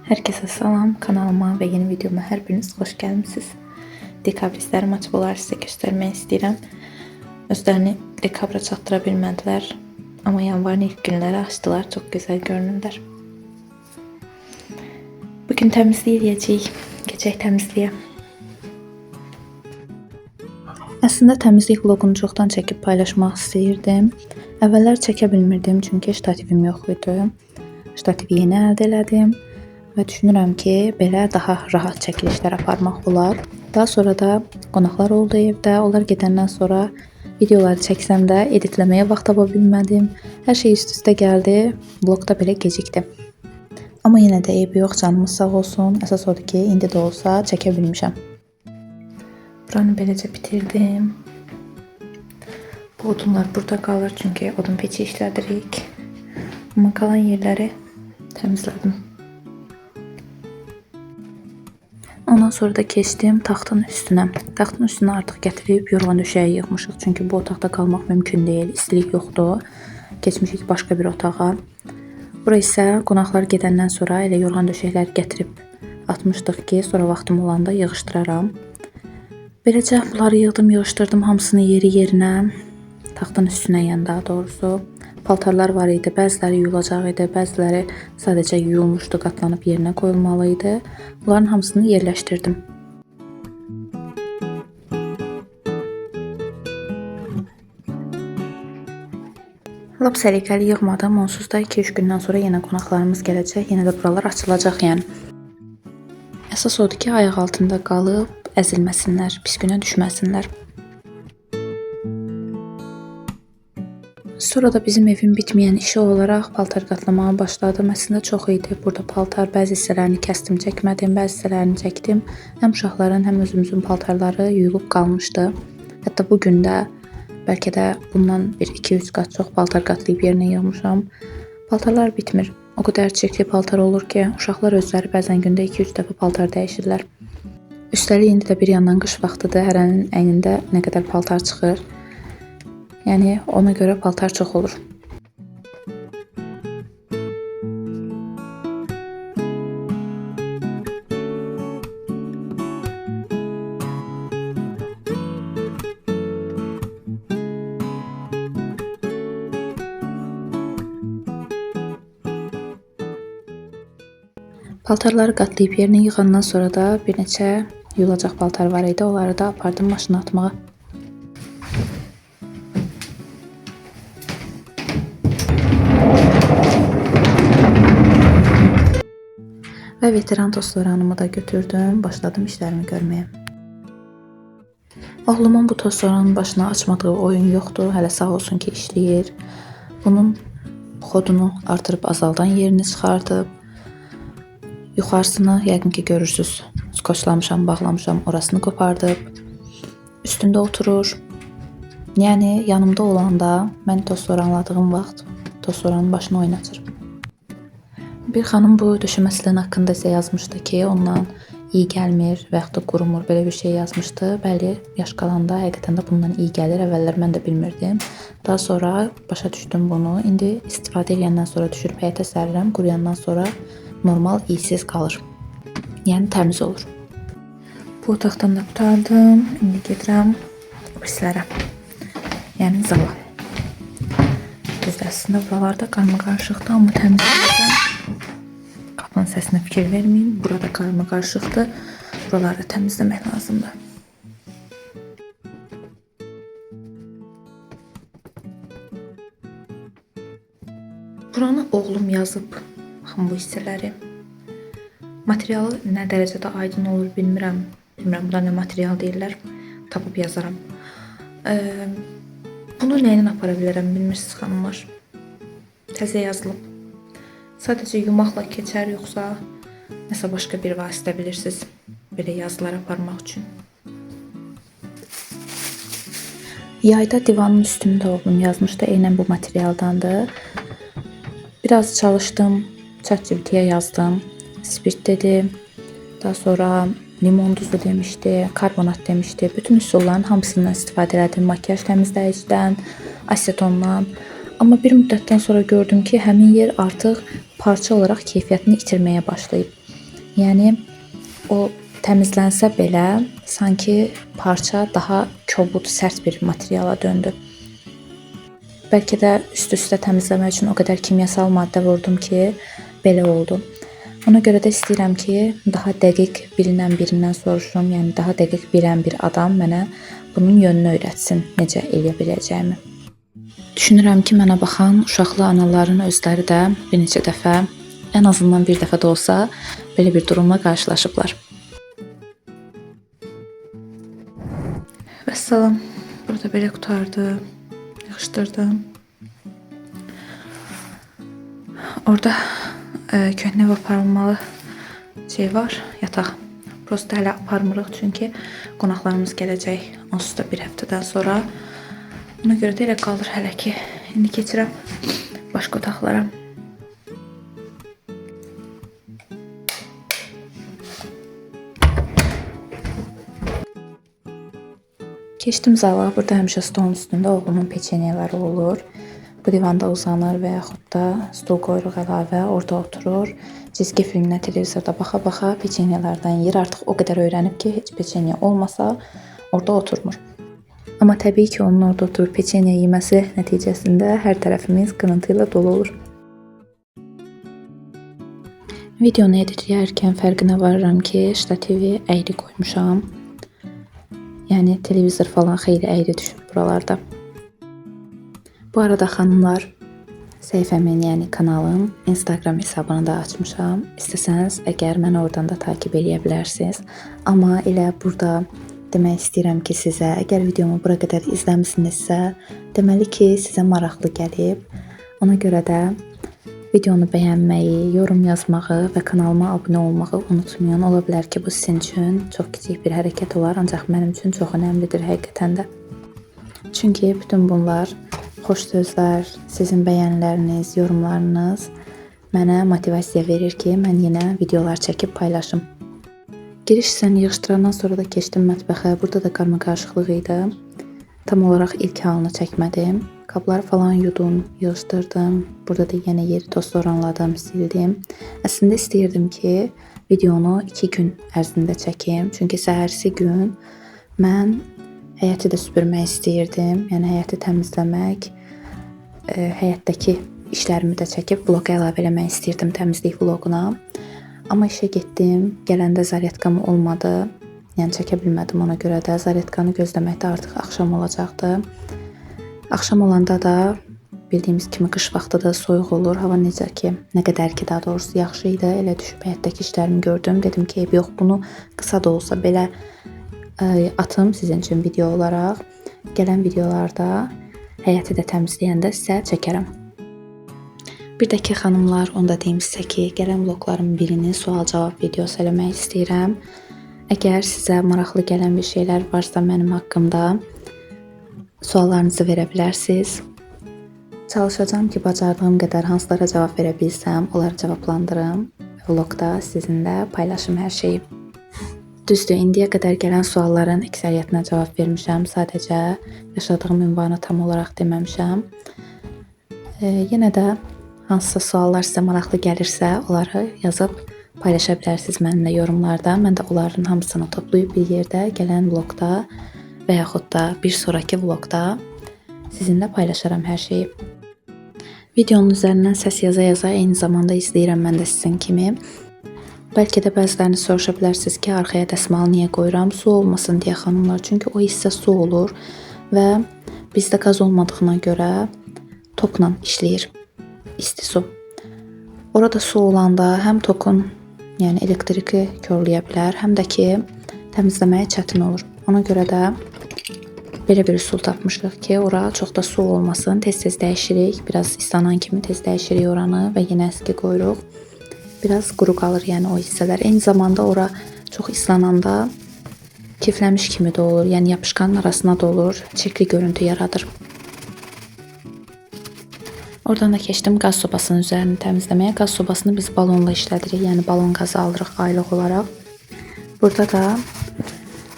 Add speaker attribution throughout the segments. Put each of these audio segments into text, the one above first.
Speaker 1: Herkese salam, kanalıma ve yeni videoma her biriniz hoş gelmişsiniz. Dekabristlərim açıb olar sizə göstərmək istəyirəm. Özlərini dekabra çatdıra bilmədilər, amma yanvarın ilk günləri açdılar, çox gözəl görünürlər. Bugün təmizlik edəcəyik, keçək təmizliyə. Əslində təmizlik vlogunu çoxdan çəkib paylaşmaq istəyirdim. Əvvəllər çəkə bilmirdim çünki ştativim yox idi. Ştativi yeni əldə elədim. Və düşünürəm ki, belə daha rahat çəkilişlər aparmaq olar. Daha sonra da qonaqlar oldu evdə. Onlar gedəndən sonra videoları çəksəm də editləməyə vaxt tapa bilmədim. Hər şey üst-üstə gəldi. Vlog da belə gecikdi. Amma yenə də eybi yox, canımız sağ olsun. Əsas odur ki, indi də olsa çəkə bilmişəm. Buranı beləcə bitirdim. Bu odunlar burada qalır çünki odun peçi işlədirik. Amma qalan yerləri təmizlədim. Ondan sonra da keçdim taxtın üstünə. Taxtın üstünə artıq gətirib yorğan döşəyi yığmışıq. Çünki bu otaqda qalmaq mümkün deyil. İstilik yoxdur. Keçmişik başqa bir otağa. Bura isə qonaqlar gedəndən sonra elə yorğan döşəkləri gətirib atmışdıq ki, sonra vaxtım olanda yığışdıraram. Beləcə bunları yığdım, yığışdırdım hamısını yerinə. Taxtın üstünə yəni daha doğrusu. Paltarlar var idi. Bəziləri yuyulacaq idi, bəziləri sadəcə yuyulmuşdu, qatlanıb yerinə qoyulmalı idi. Bunların hamısını yerləşdirdim. Lap səliqəli yığmadım. Onsuz da 2-3 gündən sonra yenə qonaqlarımız gələcək. Yenə də buralar açılacaq yəni. Əsas odur ki, ayaq altında qalıb əzilməsinlər, pis günə düşməsinlər. Sonra da bizim evin bitməyən işi olaraq paltar qatlamağa başladım. Əslində çox idi. Burada paltar bəzi hissələrini kəsdim, çəkmədim, bəzi hissələrini çəkdim. Həm uşaqların, həm özümüzün paltarları yuyulub qalmışdı. Hətta bu gün də bəlkə də bundan 1-2-3 qat çox paltar qatlayıb yerinə yığmışam. Paltarlar bitmir. O qədər çirkli paltar olur ki, uşaqlar özləri bəzən gündə 2-3 dəfə paltar dəyişirlər. Üstəlik indi də bir yandan qış vaxtıdır. Hərənin əynində nə qədər paltar çıxır. Yəni ona görə paltar çox olur. Paltarları qatlayıb yerinə yığandan sonra da bir neçə yuyulacaq paltar var idi. Onları da apardım maşına atmağa. Və veteran toz soğanımı da götürdüm, başladım işlərimi görməyə. Oğlumun bu toz soğanın başına açmadığı oyun yoxdur, hələ sağ olsun ki işləyir. Bunun xodunu artırıb azaldan yerini çıxardıb. Yuxarısını yəqin ki görürsünüz, skoçlamışam, bağlamışam, orasını qopardıb. Üstündə oturur. Yəni yanımda olanda mən toz soğanladığım vaxt toz soğanın başını oynatır. Bir xanım bu döşəmə silən haqqında isə yazmışdı ki, ondan iyi gəlmir və yaxud da qurumur, belə bir şey yazmışdı. Bəli, yaş qalanda həqiqətən də bundan iyi gəlir. Əvvəllər mən də bilmirdim. Daha sonra başa düşdüm bunu. İndi istifadə edəndən sonra düşürüb həyətə sərirəm. Quruyandan sonra normal iysiz qalır. Yəni təmiz olur. Bu otaqdan da qurtardım. İndi gedirəm pislərə. Yəni zala. Düzdür, əslində buralarda qarma-qarışıqdır, amma təmizləyəcəm. Qapının səsinə fikir verməyin. Burada qarma-qarışıqdır. Buraları təmizləmək lazımdır. Buranı oğlum yazıb. Baxın bu hissələri. Materialı nə dərəcədə aydın olur bilmirəm. Bilmirəm buna nə material deyirlər. Tapıb yazaram. Bunu nəylə apara bilərəm bilmirsiniz xanımlar. Təzə yazılıb. Sadəcə yumaqla keçər, yoxsa nəsə başqa bir vasitə bilirsiniz. Belə yazılar aparmaq üçün. Yayda divanın üstündə oğlum yazmışdı. Eynən bu materialdandır. Biraz çalışdım. ChatGPT-yə yazdım. Spirt dedi. Daha sonra limon duzu demişdi. Karbonat demişdi. Bütün üsulların hamısından istifadə elədim. Makyaj təmizləyicidən, asetondan. Amma bir müddətdən sonra gördüm ki, həmin yer artıq parça olaraq keyfiyyətini itirməyə başlayıb. Yəni o təmizlənsə belə sanki parça daha kobud, sərt bir materiala döndü. Bəlkə də üst-üstə təmizləmək üçün o qədər kimyasal maddə vurdum ki, belə oldu. Ona görə də istəyirəm ki, daha dəqiq bilinən birindən soruşum, yəni daha dəqiq bilən bir adam mənə bunun yönünü öyrətsin, necə eləyə biləcəyimi. Düşünürəm ki, mənə baxan uşaqlı anaların özləri də bir neçə dəfə, ən azından bir dəfə də olsa belə bir durumla qarşılaşıblar. Vəssalam, burada belə qutardı, yığışdırdım. Orada köhnə və aparılmalı şey var, yataq. Prosta hələ aparmırıq, çünki qonaqlarımız gələcək onsuz da bir həftədən sonra. Ona görə də elə qalır hələ ki, indi keçirəm başqa otaqlara. Keçdim zala, burada həmişə stolun üstündə oğlumun peçenyeləri olur. Bu divanda uzanır və yaxud da stol qoyuruq əlavə, orada oturur. Cizgi filminə televizorda baxa-baxa peçenyelərdən yer. Artıq o qədər öyrənib ki, heç peçenye olmasa orada oturmur. Amma təbii ki, onun orada oturub peçenye yeməsi nəticəsində hər tərəfimiz qırıntı ilə dolu olur. Videonu editləyərkən fərqinə varıram ki, ştativi əyri qoymuşam. Yəni televizor falan xeyli əyri düşüb buralarda. Bu arada xanımlar, səhifəmin, yəni kanalın Instagram hesabını da açmışam. İstəsəniz, əgər məni oradan da takib edə bilərsiniz. Amma elə burada demək istəyirəm ki, sizə, əgər videomu bura qədər izləmisinizsə, deməli ki, sizə maraqlı gəlib. Ona görə də videonu bəyənməyi, yorum yazmağı və kanalıma abunə olmağı unutmayın. Ola bilər ki, bu sizin üçün çox kiçik bir hərəkət olar, ancaq mənim üçün çox önəmlidir həqiqətən də. Çünki bütün bunlar, xoş sözlər, sizin bəyəniləriniz, yorumlarınız mənə motivasiya verir ki, mən yenə videolar çəkib paylaşım. Giriş hissəni yığışdırandan sonra da keçdim mətbəxə. Burada da qarma-qarışıqlıq idi. Tam olaraq ilk halını çəkmədim. Qabları falan yudum, yığışdırdım. Burada da yenə yeri tozsoranladım, sildim. Əslində istəyirdim ki, videonu 2 gün ərzində çəkim. Çünki səhərsi gün mən həyəti də süpürmək istəyirdim. Yəni həyəti təmizləmək, həyətdəki işlərimi də çəkib vloqa əlavə eləmək istəyirdim, təmizlik vloquna. Amma işə getdim, gələndə zaryadkam olmadı. Yəni çəkə bilmədim, ona görə də zaryadkanı gözləməkdə artıq axşam olacaqdı. Axşam olanda da bildiyimiz kimi qış vaxtıdır, soyuq olur. Hava necə ki, nə qədər ki, daha doğrusu yaxşı idi. Elə düşüb həyətdəki işlərimi gördüm. Dedim ki, yox, bunu qısa da olsa belə atım sizin üçün video olaraq. Gələn videolarda həyəti də təmizləyəndə sizə çəkərəm. Bir də ki, xanımlar, onu da deyim sizə ki, gələn vlogların birini sual-cavab videosu eləmək istəyirəm. Əgər sizə maraqlı gələn bir şeylər varsa mənim haqqımda, suallarınızı verə bilərsiniz. Çalışacağım ki, bacardığım qədər hansılara cavab verə bilsəm, onları cavablandırım. Vlogda sizinlə paylaşım hər şeyi. Düzdür, indiyə qədər gələn sualların əksəriyyətinə cavab vermişəm. Sadəcə yaşadığım ünvanı tam olaraq deməmişəm. Yenə də hansısa suallar sizə maraqlı gəlirsə, onları yazıb paylaşa bilərsiniz mənimlə yorumlarda. Mən də onların hamısını toplayıb bir yerdə gələn vlogda və yaxud da bir sonraki vlogda sizinlə paylaşaram hər şeyi. Videonun üzərindən səs yaza-yaza eyni zamanda izləyirəm mən də sizin kimi. Bəlkə də bəziləriniz soruşa bilərsiniz ki, arxaya dəsmalı niyə qoyuram? Su olmasın deyə xanımlar. Çünki o hissə su olur və bizdə qaz olmadığına görə tokla işləyir. İsti su. Orada su olanda həm tokun, yəni elektriki körləyə bilər, həm də ki, təmizləməyə çətin olur. Ona görə də belə bir üsul tapmışıq ki, ora çox da su olmasın, tez-tez dəyişirik. Biraz islanan kimi tez dəyişirik oranı və yenə əski qoyuruq. Biraz quru qalır, yəni o hissələr. Eyni zamanda ora çox islananda kifləmiş kimi də olur, yəni yapışqanın arasına da olur, çirkli görüntü yaradır. Oradan da keçdim qaz sobasının üzərini təmizləməyə. Qaz sobasını biz balonla işlədirik, yəni balon qazı alırıq aylıq olaraq. Burada da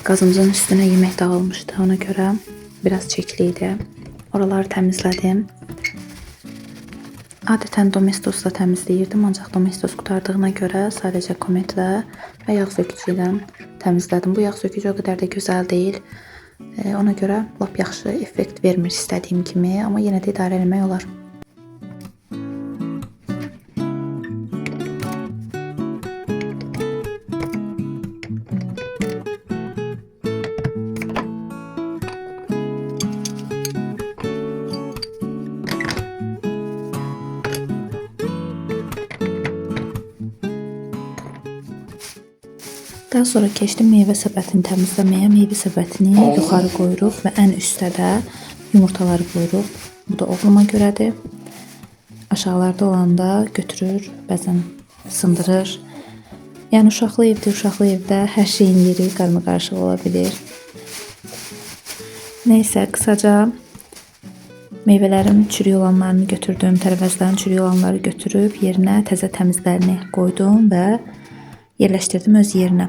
Speaker 1: qazımızın üstünə yemək dağılmışdı, ona görə biraz çirkli idi. Oraları təmizlədim. Adətən Domestos'la təmizləyirdim, ancaq Domestos qurtardığına görə sadəcə Cometlə və yağ sökücü ilə təmizlədim. Bu yağ sökücü o qədər də gözəl deyil. Ona görə lap yaxşı effekt vermir istədiyim kimi, amma yenə də idarə etmək olar. Daha sonra keçdim meyvə səbətini təmizləməyə. Meyvə səbətini yuxarı qoyuruq və ən üstdə də yumurtaları qoyuruq. Bu da oğluma görədir. Aşağılarda olanda götürür, bəzən sındırır. Yəni uşaqlı evdə hər şeyin yeri qarmaqarışıq ola bilir. Nəysə, qısaca meyvələrin çürük olanlarını götürdüm, tərəvəzlərin çürük olanları götürüb yerinə təzə təmizlərini qoydum və yerləşdirdim öz yerinə.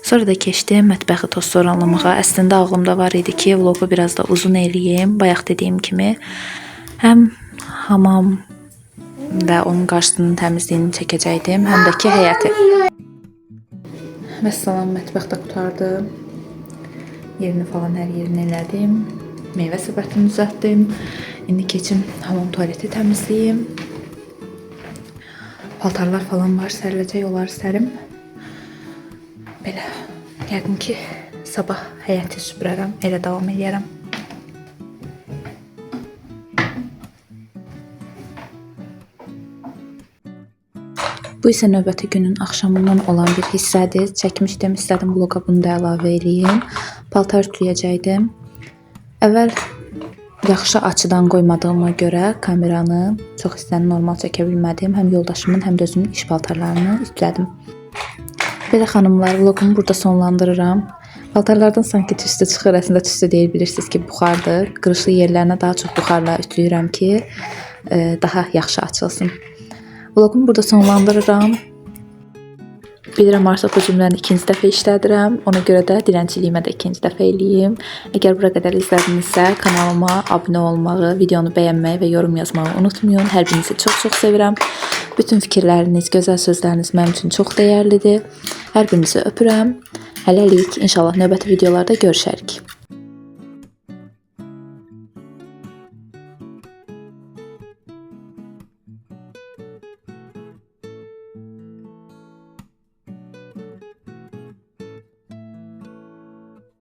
Speaker 1: Sonra da keçdim mətbəxi toz soranlamağa. Əslində ağlımda var idi ki, vlogu biraz da uzun eləyim. Bayaq dediyim kimi, həm hamam və onun qarşısının təmizliyini çəkəcəkdim, həm də ki həyəti. Vəssalam, mətbəxdə qurtardım. Yerini falan hər yerini elədim. Meyvə səbətini düzəltdim. İndi keçim hamam tualeti təmizləyim. Paltarlar falan var, səriləcək, onları sərim. Belə, yəqin ki, sabah həyəti süpürərəm, elə davam edərəm. Bu isə növbəti günün axşamından olan bir hissədir. Çəkmişdim, istədim bloqa bunu da əlavə edeyim. Paltar ütüləyəcəkdim. Əvvəl yaxşı açıdan qoymadığıma görə kameranı çox hissəni normal çəkə bilmədim. Həm yoldaşımın, həm də özümün iş paltarlarını ütülədim. Belə xanımlar, vlogumu burada sonlandırıram. Paltarlardan sanki tüstü çıxır, əslində tüstü deyil, bilirsiniz ki, buxardır. Qırışlı yerlərinə daha çox buxarla ütüləyirəm ki, daha yaxşı açılsın. Vlogumu burada sonlandırıram. Bilirəm, artıq bu cümləni ikinci dəfə işlədirəm. Ona görə də dilənçiliyimə də ikinci dəfə eləyim. Əgər bura qədər izlədinizsə, kanalıma abunə olmağı, videonu bəyənməyi və yorum yazmağı unutmayın. Hər birinizi çox-çox sevirəm. Bütün fikirləriniz, gözəl sözləriniz mənim üçün çox dəyərlidir. Hər birinizi öpürəm. Hələlik, inşallah növbəti videolarda görüşərik.